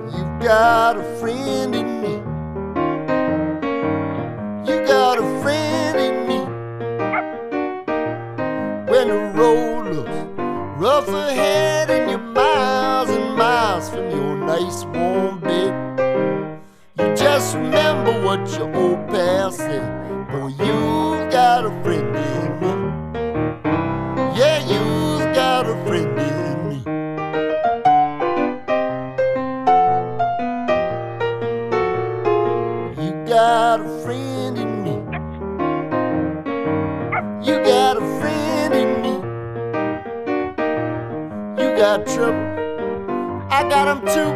You've got a friend in me. You got a friend in me. When the road looks rough ahead and you're miles and miles from your nice warm bed, you just remember what your old past said. Boy, you've got a friend in me. Yeah, you've got a friend in me. You got a friend in me. You got a friend in me. You got trouble, I got 'em too.